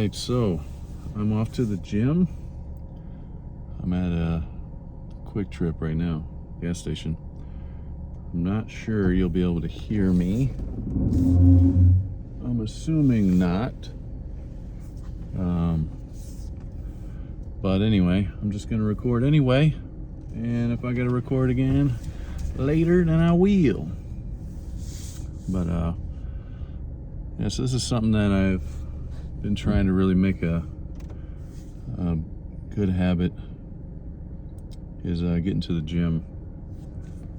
right, so I'm off to the gym. I'm at a Quick Trip right now, gas station. I'm not sure you'll be able to hear me. I'm assuming not. But anyway, I'm just gonna record anyway. And if I gotta record again later, then I will. But yeah, so this is something that I've been trying to really make a good habit, is getting to the gym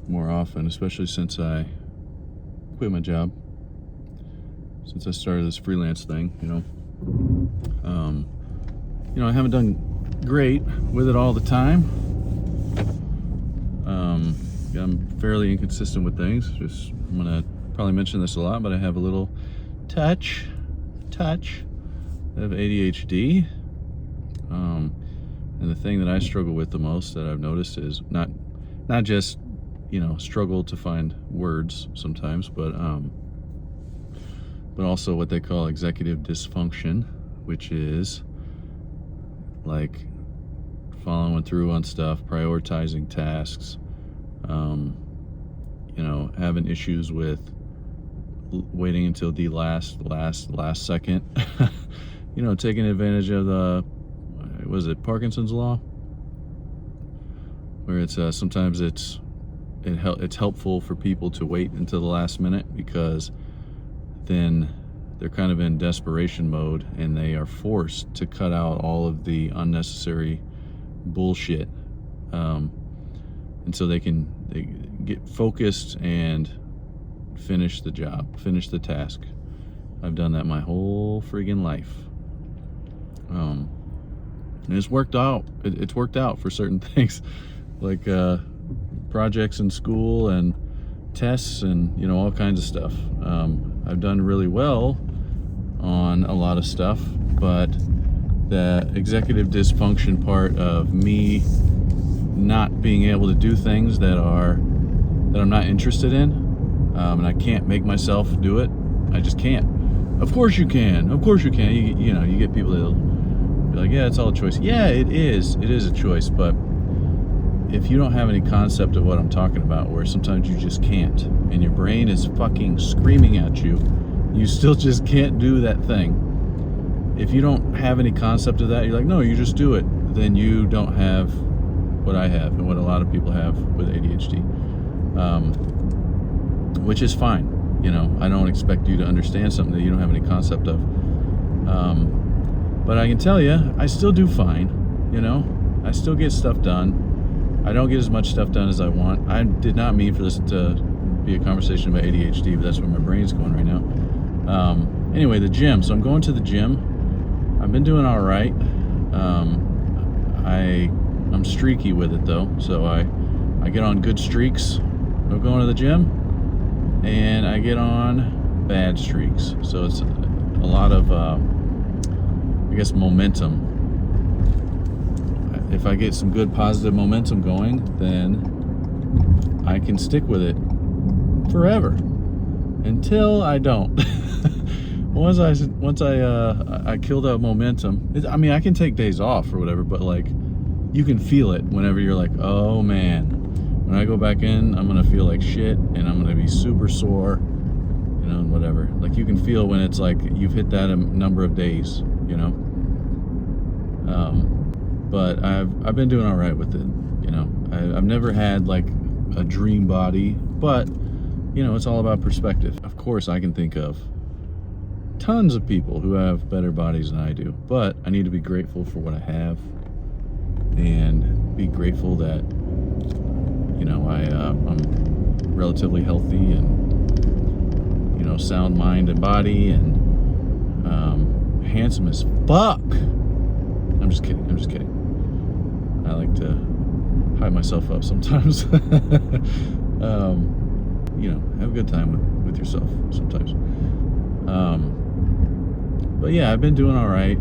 more often, especially since I quit my job, since I started this freelance thing. I haven't done great with it all the time. I'm fairly inconsistent with things. I'm gonna probably mention this a lot, but I have a little touch of ADHD. And the thing that I struggle with the most, that I've noticed, is not just struggle to find words sometimes, but also what they call executive dysfunction, which is like following through on stuff, prioritizing tasks, having issues with waiting until the last second, taking advantage of the, was it Parkinson's law, where it's sometimes it's helpful for people to wait until the last minute, because then they're kind of in desperation mode and they are forced to cut out all of the unnecessary bullshit, and so they get focused and finish the job, finish the task. I've done that my whole friggin' life, and it's worked out. It's worked out for certain things, like projects in school and tests and all kinds of stuff. I've done really well on a lot of stuff, but the executive dysfunction part of me not being able to do things that I'm not interested in, and I can't make myself do it. I just can't. Of course you can. You get people that'll be like, yeah, it's all a choice. Yeah, it is a choice, but if you don't have any concept of what I'm talking about, where sometimes you just can't, and your brain is fucking screaming at you, you still just can't do that thing. If you don't have any concept of that, you're like, no, you just do it, then you don't have what I have and what a lot of people have with ADHD, which is fine. I don't expect you to understand something that you don't have any concept of. But I can tell you, I still do fine. I still get stuff done. I don't get as much stuff done as I want. I did not mean for this to be a conversation about ADHD, but that's where my brain's going right now. Anyway, the gym. So I'm going to the gym. I've been doing all right. I'm streaky with it though, so I get on good streaks of going to the gym, and I get on bad streaks. So it's a lot of momentum. If I get some good positive momentum going, then I can stick with it forever until I don't. Once I kill that momentum, I can take days off or whatever, but like, you can feel it whenever you're like, oh man, when I go back in, I'm gonna feel like shit, and I'm gonna be super sore, and whatever. Like, you can feel when it's like you've hit that number of days, but I've been doing all right with it. I've never had like a dream body, but it's all about perspective. Of course, I can think of tons of people who have better bodies than I do, but I need to be grateful for what I have, and be grateful that I'm relatively healthy, and sound mind and body, and handsome as fuck. I'm just kidding. I like to hype myself up sometimes. Have a good time with yourself sometimes. But yeah, I've been doing all right.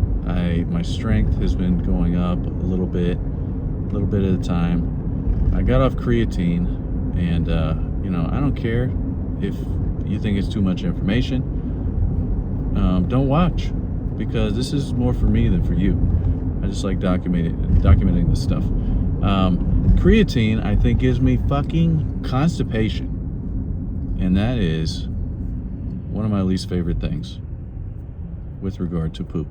My strength has been going up a little bit at a time. I got off creatine, and I don't care if you think it's too much information. Don't watch. because this is more for me than for you. I just like documenting this stuff. Creatine, I think, gives me fucking constipation. And that is one of my least favorite things with regard to poop.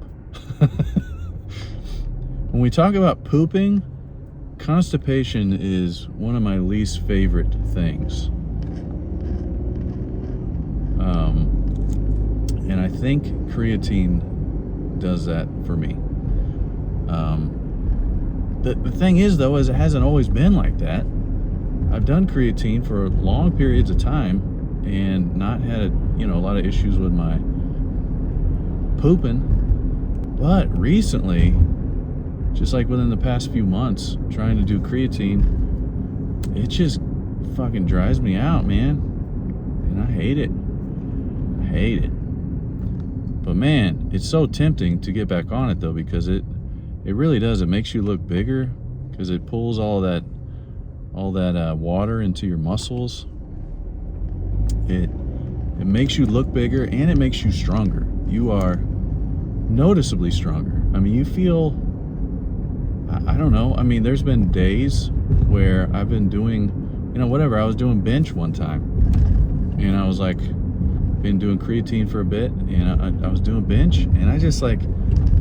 When we talk about pooping, constipation is one of my least favorite things. And I think creatine does that for me. The thing is, though, is it hasn't always been like that. I've done creatine for long periods of time and not had a lot of issues with my pooping. But recently, just like within the past few months, trying to do creatine, it just fucking drives me out, man. And I hate it. I hate it. But man, it's so tempting to get back on it though, because it really does. It makes you look bigger because it pulls all that water into your muscles. It makes you look bigger and it makes you stronger. You are noticeably stronger. I mean, you feel, I don't know. I mean, there's been days where I've been doing, whatever. I was doing bench one time and I was like, been doing creatine for a bit and I was doing bench and I just like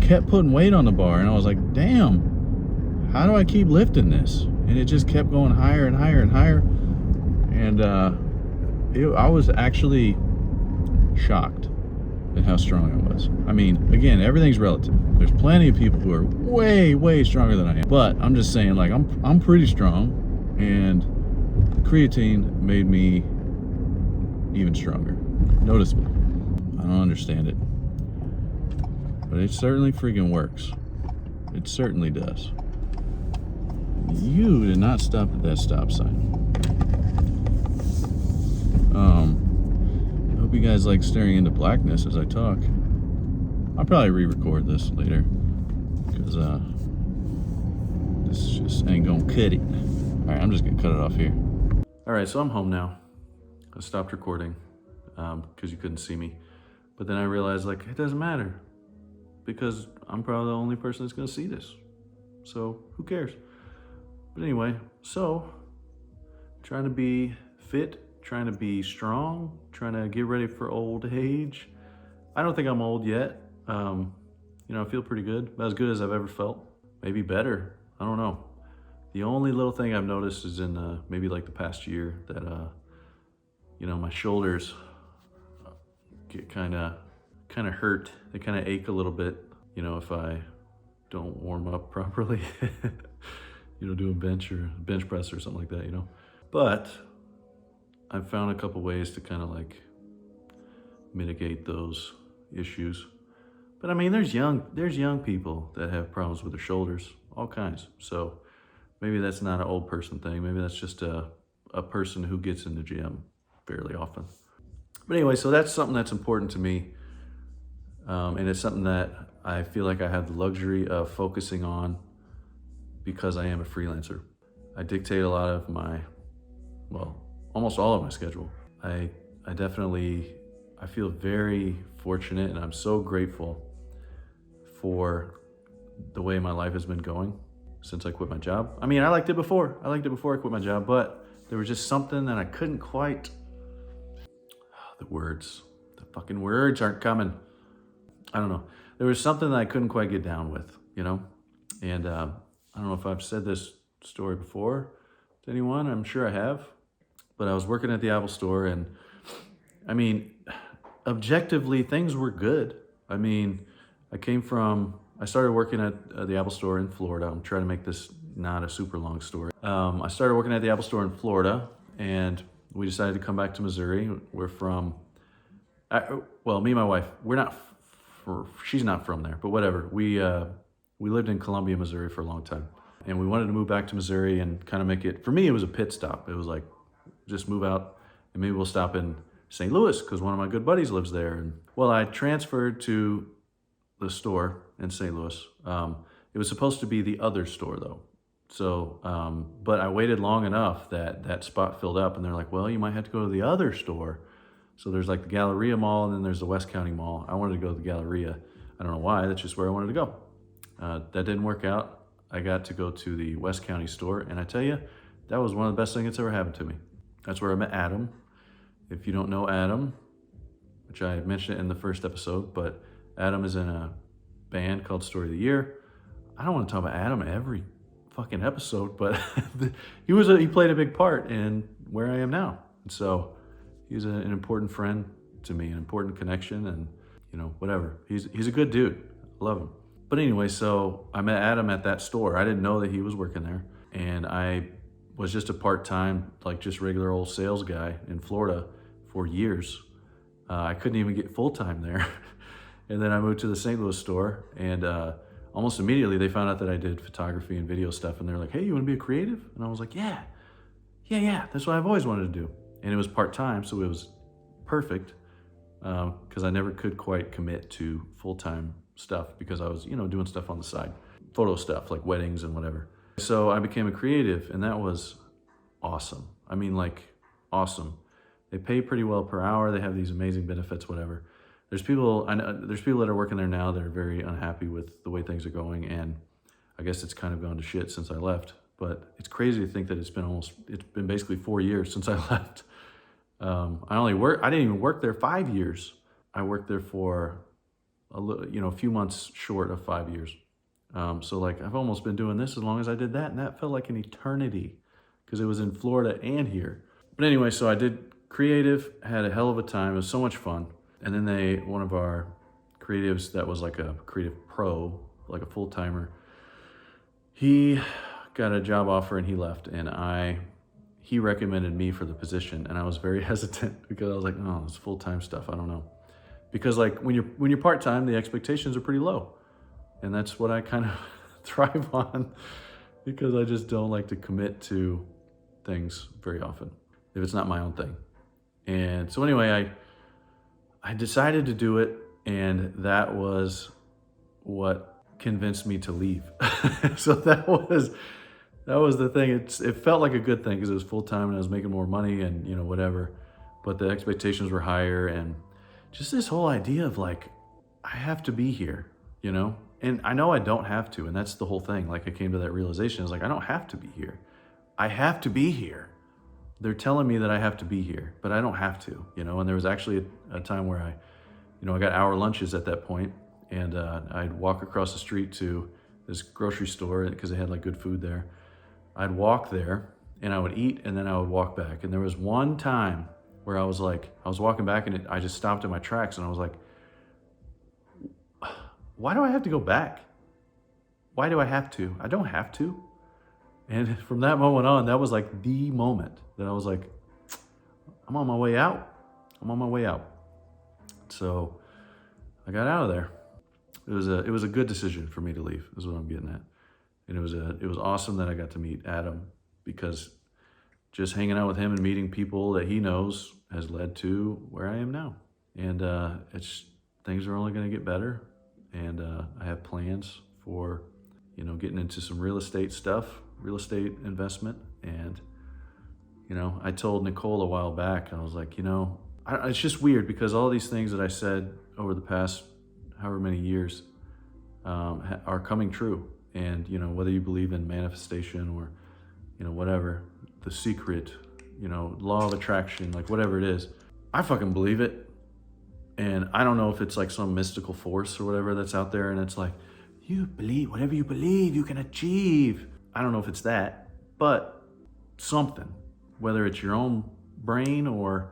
kept putting weight on the bar and I was like, damn, how do I keep lifting this? And it just kept going higher and higher and higher. And I was actually shocked at how strong I was. I mean, again, everything's relative. There's plenty of people who are way, way stronger than I am. But I'm just saying, like, I'm pretty strong, and creatine made me even stronger, noticeably. I don't understand it, but it certainly freaking works. It certainly does. You did not stop at that stop sign. I hope you guys like staring into blackness as I talk. I'll probably re-record this later because this just ain't gonna cut it. All right, I'm just gonna cut it off here. All right, so I'm home now. I stopped recording because you couldn't see me, but then I realized, like, it doesn't matter because I'm probably the only person that's gonna see this, so who cares? But anyway, so trying to be fit, trying to be strong, trying to get ready for old age. I don't think I'm old yet. I feel pretty good, as good as I've ever felt. Maybe better, I don't know. The only little thing I've noticed is in maybe like the past year that, my shoulders get kind of hurt. They kind of ache a little bit, if I don't warm up properly. Do a bench press or something like that, But I've found a couple ways to kind of like mitigate those issues. But I mean, there's young people that have problems with their shoulders, all kinds. So maybe that's not an old person thing. Maybe that's just a person who gets in the gym fairly often. But anyway, so that's something that's important to me. And it's something that I feel like I have the luxury of focusing on because I am a freelancer. I dictate a lot of almost all of my schedule. I feel very fortunate and I'm so grateful for the way my life has been going since I quit my job. I mean, I liked it before. I quit my job, but there was just something that I couldn't quite, the fucking words aren't coming. I don't know. There was something that I couldn't quite get down with, And I don't know if I've said this story before to anyone. I'm sure I have. But I was working at the Apple store and, I mean, objectively, things were good. I mean, I started working at the Apple store in Florida. I'm trying to make this not a super long story. I started working at the Apple store in Florida and we decided to come back to Missouri. We're from, me and my wife, she's not from there, but whatever. We lived in Columbia, Missouri for a long time. And we wanted to move back to Missouri and kind of make it, for me, it was a pit stop. It was like, just move out and maybe we'll stop in St. Louis because one of my good buddies lives there. And I transferred to the store in St. Louis. It was supposed to be the other store though. So, but I waited long enough that spot filled up and they're like, well, you might have to go to the other store. So there's like the Galleria Mall and then there's the West County Mall. I wanted to go to the Galleria. I don't know why, that's just where I wanted to go. That didn't work out. I got to go to the West County store, and I tell you, that was one of the best things that's ever happened to me. That's where I met Adam. If you don't know Adam, which I mentioned it in the first episode, but Adam is in a band called Story of the Year. I don't want to talk about Adam every fucking episode, but he played a big part in where I am now. And so he's an important friend to me, an important connection, and whatever. He's a good dude. I love him. But anyway, so I met Adam at that store. I didn't know that he was working there, and I was just a part-time, like just regular old sales guy in Florida for years. I couldn't even get full-time there. And then I moved to the St. Louis store, and almost immediately they found out that I did photography and video stuff, and they're like, hey, you want to be a creative? And I was like, yeah, that's what I've always wanted to do. And it was part-time, so it was perfect, because I never could quite commit to full-time stuff because I was, doing stuff on the side, photo stuff like weddings and whatever. So I became a creative, and that was awesome. I mean, like, awesome. They pay pretty well per hour. They have these amazing benefits, whatever. There's people that are working there now that are very unhappy with the way things are going, and I guess it's kind of gone to shit since I left. But it's crazy to think that it's been basically 4 years since I left. I didn't even work there 5 years. I worked there for a few months short of 5 years. So like I've almost been doing this as long as I did that, and that felt like an eternity because it was in Florida and here. But anyway, so I did creative, had a hell of a time. It was so much fun. And then one of our creatives that was like a creative pro, like a full-timer, he got a job offer and he left, and he recommended me for the position, and I was very hesitant because I was like, oh, it's full-time stuff, I don't know. Because like when you're part-time, the expectations are pretty low. And that's what I kind of thrive on because I just don't like to commit to things very often if it's not my own thing. And so anyway, I decided to do it, and that was what convinced me to leave. So that was the thing. It felt like a good thing because it was full-time and I was making more money and whatever, but the expectations were higher, and just this whole idea of like, I have to be here, and I know I don't have to. And that's the whole thing. Like I came to that realization. It's like, I don't have to be here. I have to be here. They're telling me that I have to be here, but I don't have to, and there was actually a time where I got hour lunches at that point, and I'd walk across the street to this grocery store because they had like good food there. I'd walk there and I would eat, and then I would walk back. And there was one time where I was walking back and I just stopped in my tracks, and I was like, why do I have to go back? Why do I have to? I don't have to. And from that moment on, that was like the moment that I was like, I'm on my way out. I'm on my way out. So I got out of there. It was a good decision for me to leave, is what I'm getting at. And it was awesome that I got to meet Adam, because just hanging out with him and meeting people that he knows has led to where I am now. And things are only going to get better. And I have plans for, getting into some real estate stuff, real estate investment. And, I told Nicole a while back, I was like, it's just weird because all these things that I said over the past however many years are coming true. And, whether you believe in manifestation or, whatever, the secret, law of attraction, like whatever it is, I fucking believe it. And I don't know if it's like some mystical force or whatever that's out there, and it's like, you believe, whatever you believe, you can achieve. I don't know if it's that, but something, whether it's your own brain or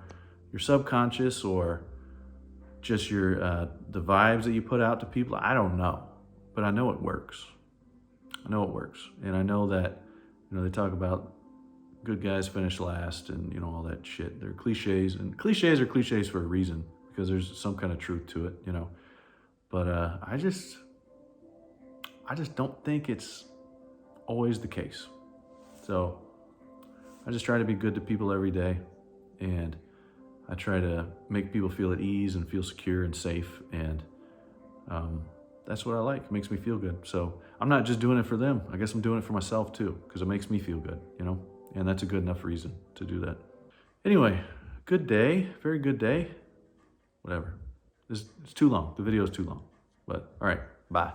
your subconscious or just your the vibes that you put out to people, I don't know, but I know it works. I know it works. And I know that, they talk about good guys finish last and, all that shit. They're cliches, and cliches are cliches for a reason, because there's some kind of truth to it, But I just don't think it's always the case. So I just try to be good to people every day, and I try to make people feel at ease and feel secure and safe, and that's what I like. It makes me feel good. So I'm not just doing it for them. I guess I'm doing it for myself too, because it makes me feel good, and that's a good enough reason to do that. Anyway, good day, very good day. Whatever. It's too long. The video is too long. But all right, bye.